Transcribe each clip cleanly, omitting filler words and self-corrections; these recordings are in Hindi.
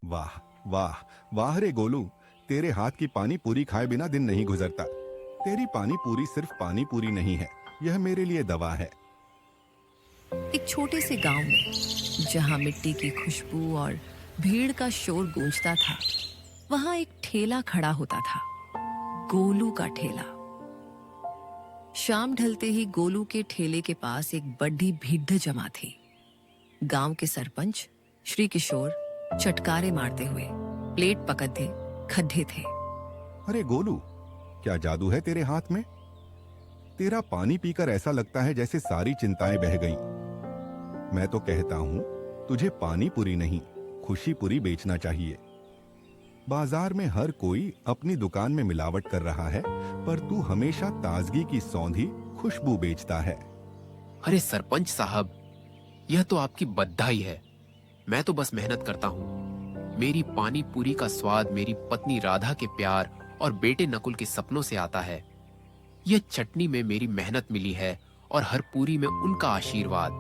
वाह वाह वाह रे गोलू, तेरे हाथ की पानी पूरी खाए बिना दिन नहीं गुजरता। तेरी पानी पूरी सिर्फ पानी पूरी नहीं है, यह मेरे लिए दवा है। एक छोटे से गांव में जहां मिट्टी की खुशबू और भीड़ का शोर गूंजता था, वहां एक ठेला खड़ा होता था, गोलू का ठेला। शाम ढलते ही गोलू के ठेले के पास एक बड़ी भीड़ जमा थी। गांव के सरपंच श्री किशोर चटकारे मारते हुए प्लेट पकड़ते खड्डे थे। अरे गोलू, क्या जादू है तेरे हाथ में? तेरा पानी पीकर ऐसा लगता है जैसे सारी चिंताएं बह गईं। मैं तो कहता हूं, तुझे पानी पूरी नहीं, खुशी पूरी बेचना चाहिए। बाजार में हर कोई अपनी दुकान में मिलावट कर रहा है, पर तू हमेशा ताजगी की सौंधी खुशबू बेचता है। अरे सरपंच साहब, यह तो आपकी बधाई है। मैं तो बस मेहनत करता हूँ। मेरी पानी पूरी का स्वाद मेरी पत्नी राधा के प्यार और बेटे नकुल के सपनों से आता है। यह चटनी में मेरी मेहनत मिली है और हर पूरी में उनका आशीर्वाद।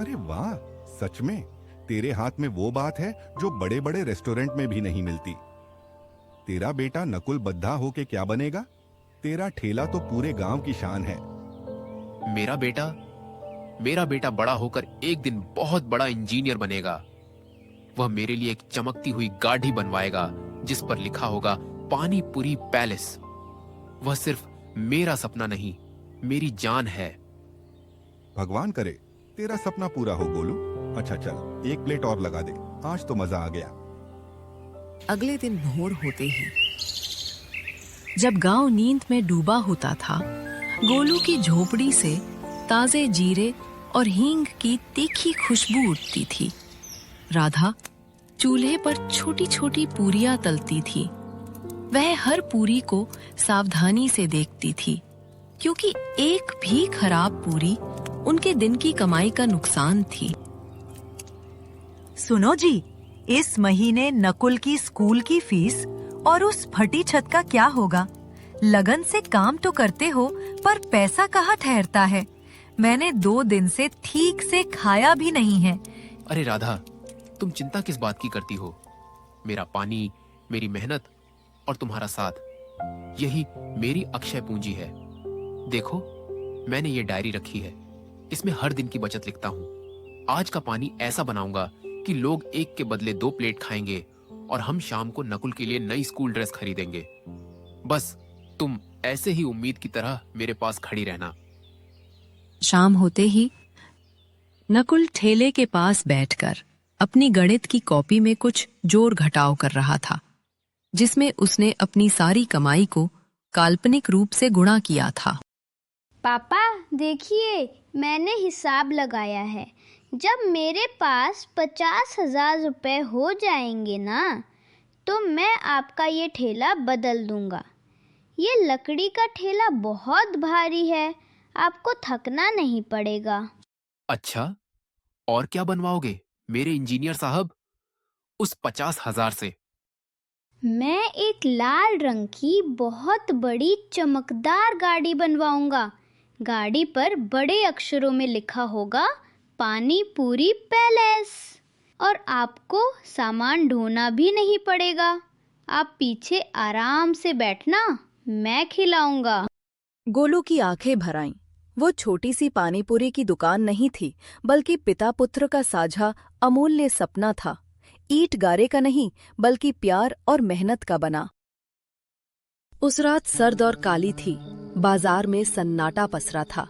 अरे वाह, सच में तेरे हाथ में वो बात है जो बड़े बड़े रेस्टोरेंट में भी नहीं मिलती। तेरा बेटा नकुल बद्धा होके क्या बनेगा? तेरा ठेला तो पूरे गांव की शान है। मेरा बेटा बड़ा होकर एक दिन बहुत बड़ा इंजीनियर बनेगा। वह मेरे लिए एक चमकती हुई गाड़ी बनवाएगा जिस पर लिखा होगा पानी पूरी पैलेस। वह सिर्फ मेरा सपना नहीं, मेरी जान है। भगवान करे तेरा सपना पूरा हो गोलू। अच्छा चल, एक प्लेट और लगा दे, आज तो मजा आ गया। अगले दिन भोर होते ही जब गांव नींद में डूबा होता था, गोलू की झोपड़ी से ताजे जीरे और हींग की तीखी खुशबू उठती थी। राधा चूल्हे पर छोटी छोटी पूरियां तलती थी। वह हर पूरी को सावधानी से देखती थी, क्योंकि एक भी खराब पूरी उनके दिन की कमाई का नुकसान थी। सुनो जी, इस महीने नकुल की स्कूल की फीस और उस फटी छत का क्या होगा? लगन से काम तो करते हो, पर पैसा कहाँ ठहरता है? मैंने 2 दिन से ठीक से खाया भी नहीं है। अरे राधा, तुम चिंता किस बात की करती हो? मेरा पानी, मेरी मेहनत और तुम्हारा साथ, यही मेरी अक्षय पूंजी है। देखो, मैंने ये डायरी रखी है, इसमें हर दिन की बचत लिखता हूँ। आज का पानी ऐसा बनाऊंगा कि लोग एक के बदले 2 प्लेट खाएंगे और हम शाम को नकुल के लिए नई स्कूल ड्रेस खरीदेंगे। बस तुम ऐसे ही उम्मीद की तरह मेरे पास खड़ी रहना। शाम होते ही नकुल ठेले के पास बैठकर अपनी गणित की कॉपी में कुछ जोड़ घटाव कर रहा था, जिसमें उसने अपनी सारी कमाई को काल्पनिक रूप से गुणा किया था। पापा देखिए, मैंने हिसाब लगाया है। जब मेरे पास 50,000 रुपए हो जाएंगे ना, तो मैं आपका ये ठेला बदल दूंगा। ये लकड़ी का ठेला बहुत भारी है, आपको थकना नहीं पड़ेगा। अच्छा, और क्या बनवाओगे मेरे इंजीनियर साहब उस 50,000 से? मैं एक लाल रंग की बहुत बड़ी चमकदार गाड़ी बनवाऊंगा। गाड़ी पर बड़े अक्षरों में लिखा होगा पानी पूरी पैलेस। और आपको सामान ढोना भी नहीं पड़ेगा। आप पीछे आराम से बैठना, मैं खिलाऊंगा। गोलू की आंखें भर आईं। वो छोटी सी पानीपुरी की दुकान नहीं थी, बल्कि पिता पुत्र का साझा अमूल्य सपना था। ईंट गारे का नहीं, बल्कि प्यार और मेहनत का बना। उस रात सर्द और काली थी। बाजार में सन्नाटा पसरा था।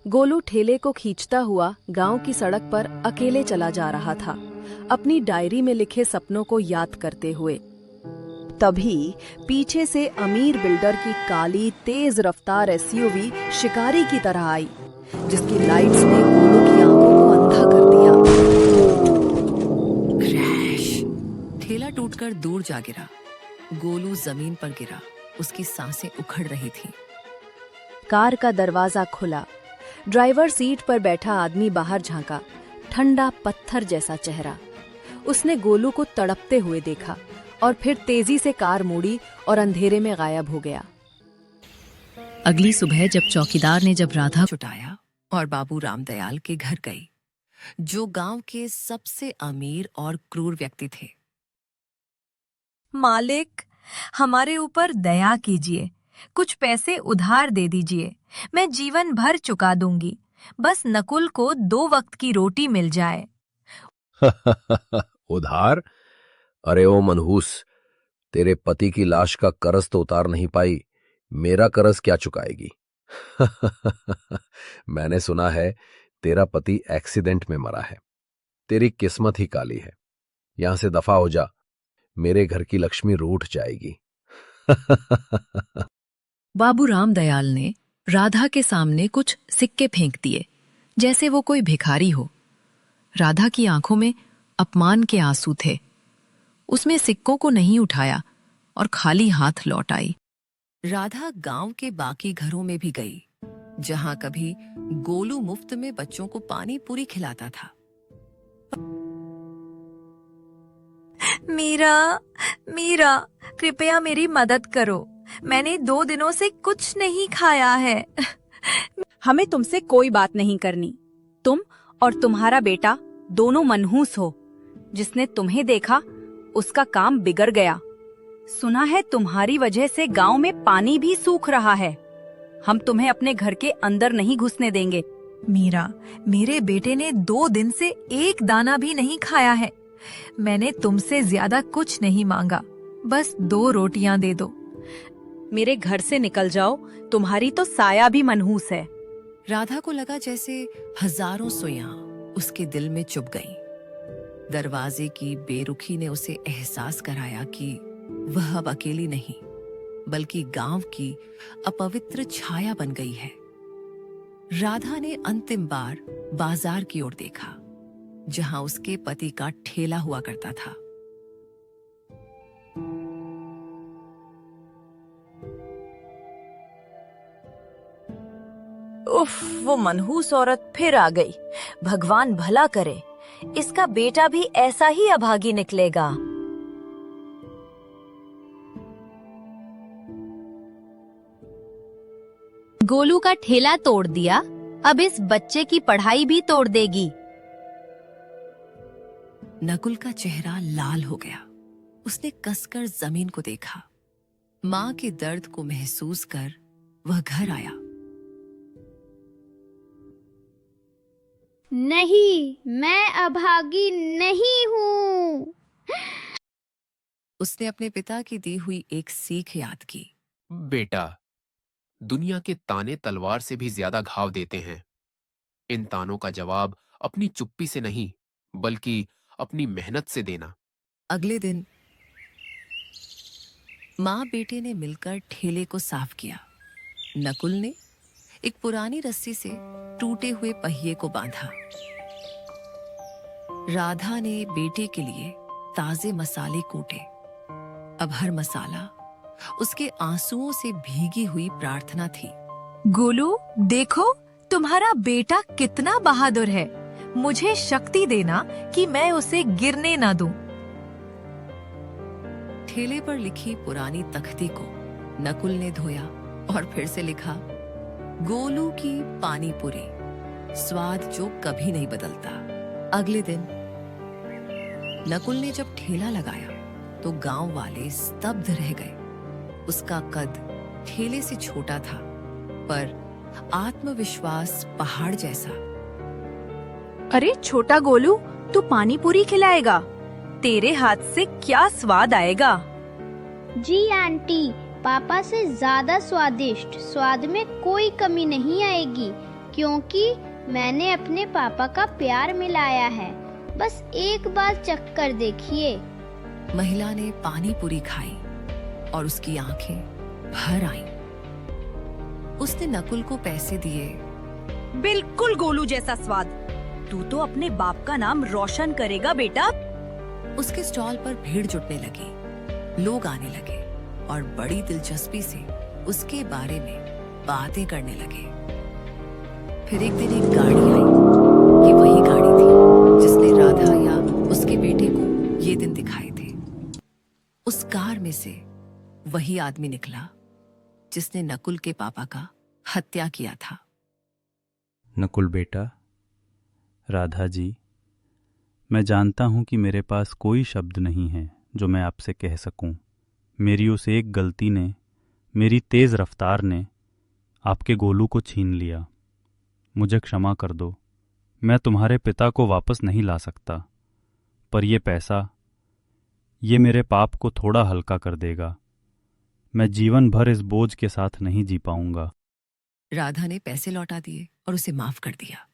गोलू ठेले को खींचता हुआ गांव की सड़क पर अकेले चला जा रहा था, अपनी डायरी में लिखे सपनों को याद करते हुए। तभी पीछे से अमीर बिल्डर की काली तेज रफ्तार एसयूवी शिकारी की तरह आई, जिसकी लाइट्स ने गोलू की आंखों को अंधा कर दिया। क्रैश! ठेला टूटकर दूर जा गिरा। गोलू जमीन पर गिरा, उसकी सांसें उखड़ रही थीं। कार का दरवाजा खुला। ड्राइवर सीट पर बैठा आदमी बाहर झांका, ठंडा पत्थर जैसा चेहरा। उसने गोलू को तड़पते हुए देखा और फिर तेजी से कार मोड़ी और अंधेरे में गायब हो गया। अगली सुबह जब चौकीदार ने राधा छुटाया और बाबू रामदयाल के घर गई, जो गांव के सबसे अमीर और क्रूर व्यक्ति थे। मालिक, हमारे ऊपर दया कीजिए, कुछ पैसे उधार दे दीजिए, मैं जीवन भर चुका दूंगी, बस नकुल को 2 वक्त की रोटी मिल जाए। उधार? अरे ओ मनहूस, तेरे पति की लाश का कर्ज तो उतार नहीं पाई, मेरा कर्ज क्या चुकाएगी? मैंने सुना है तेरा पति एक्सीडेंट में मरा है। तेरी किस्मत ही काली है। यहां से दफा हो जा, मेरे घर की लक्ष्मी रूठ जाएगी। बाबू रामदयाल ने राधा के सामने कुछ सिक्के फेंक दिए, जैसे वो कोई भिखारी हो। राधा की आंखों में अपमान के आंसू थे। उसमें सिक्कों को नहीं उठाया और खाली हाथ लौट आई। राधा गांव के बाकी घरों में भी गई, जहां कभी गोलू मुफ्त में बच्चों को पानी पूरी खिलाता था। मीरा, मीरा, कृपया मेरी मदद करो, मैंने 2 दिनों से कुछ नहीं खाया है। हमें तुमसे कोई बात नहीं करनी। तुम और तुम्हारा बेटा दोनों मनहूस हो। जिसने तुम्हें देखा उसका काम बिगड़ गया। सुना है तुम्हारी वजह से गांव में पानी भी सूख रहा है। हम तुम्हें अपने घर के अंदर नहीं घुसने देंगे। मीरा, मेरे बेटे ने 2 दिन से एक दाना भी नहीं खाया है। मैंने तुमसे ज्यादा कुछ नहीं मांगा, बस 2 रोटियां दे दो। मेरे घर से निकल जाओ, तुम्हारी तो साया भी मनहूस है। राधा को लगा जैसे हजारों सुइयां उसके दिल में चुभ गईं। दरवाजे की बेरुखी ने उसे एहसास कराया कि वह अब अकेली नहीं, बल्कि गांव की अपवित्र छाया बन गई है। राधा ने अंतिम बार बाजार की ओर देखा, जहां उसके पति का ठेला हुआ करता था। उफ, वो मनहूस औरत फिर आ गई। भगवान भला करे, इसका बेटा भी ऐसा ही अभागी निकलेगा। गोलू का ठेला तोड़ दिया, अब इस बच्चे की पढ़ाई भी तोड़ देगी। नकुल का चेहरा लाल हो गया। उसने कसकर जमीन को देखा। मां के दर्द को महसूस कर वह घर आया। नहीं, मैं अभागी नहीं हूँ। उसने अपने पिता की दी हुई एक सीख याद की। बेटा, दुनिया के ताने तलवार से भी ज्यादा घाव देते हैं। इन तानों का जवाब अपनी चुप्पी से नहीं, बल्कि अपनी मेहनत से देना। अगले दिन माँ बेटे ने मिलकर ठेले को साफ किया। नकुल ने एक पुरानी रस्सी से टूटे हुए पहिए को बांधा। राधा ने बेटे के लिए ताजे मसाले कूटे। अब हर मसाला उसके आंसुओं से भीगी हुई प्रार्थना थी। गोलू, देखो तुम्हारा बेटा कितना बहादुर है। मुझे शक्ति देना कि मैं उसे गिरने ना दूं। ठेले पर लिखी पुरानी तख्ती को नकुल ने धोया और फिर से लिखा, गोलू की पानी पूरी, स्वाद जो कभी नहीं बदलता। अगले दिन नकुल ने जब ठेला लगाया तो गांव वाले स्तब्ध रह गए। उसका कद ठेले से छोटा था, पर आत्मविश्वास पहाड़ जैसा। अरे छोटा गोलू, तू पानी पूरी खिलाएगा? तेरे हाथ से क्या स्वाद आएगा। जी आंटी, पापा से ज्यादा स्वादिष्ट, स्वाद में कोई कमी नहीं आएगी, क्योंकि मैंने अपने पापा का प्यार मिलाया है। बस एक बार चख कर देखिए। महिला ने पानी पूरी खाई और उसकी आंखें भर आईं। उसने नकुल को पैसे दिए। बिल्कुल गोलू जैसा स्वाद। तू तो अपने बाप का नाम रोशन करेगा बेटा। उसके स्टॉल पर भीड़ जुटने लगी। लोग आने लगे और बड़ी दिलचस्पी से उसके बारे में बातें करने लगे। फिर एक दिन एक गाड़ी आई। ये वही गाड़ी थी जिसने राधा या उसके बेटे को ये दिन दिखाए थे। उस कार में से वही आदमी निकला जिसने नकुल के पापा का हत्या किया था। नकुल बेटा, राधा जी, मैं जानता हूं कि मेरे पास कोई शब्द नहीं है जो मैं आपसे कह सकूं। मेरी उस एक गलती ने, मेरी तेज रफ्तार ने आपके गोलू को छीन लिया। मुझे क्षमा कर दो। मैं तुम्हारे पिता को वापस नहीं ला सकता, पर ये पैसा, ये मेरे पाप को थोड़ा हल्का कर देगा। मैं जीवन भर इस बोझ के साथ नहीं जी पाऊंगा। राधा ने पैसे लौटा दिए और उसे माफ कर दिया।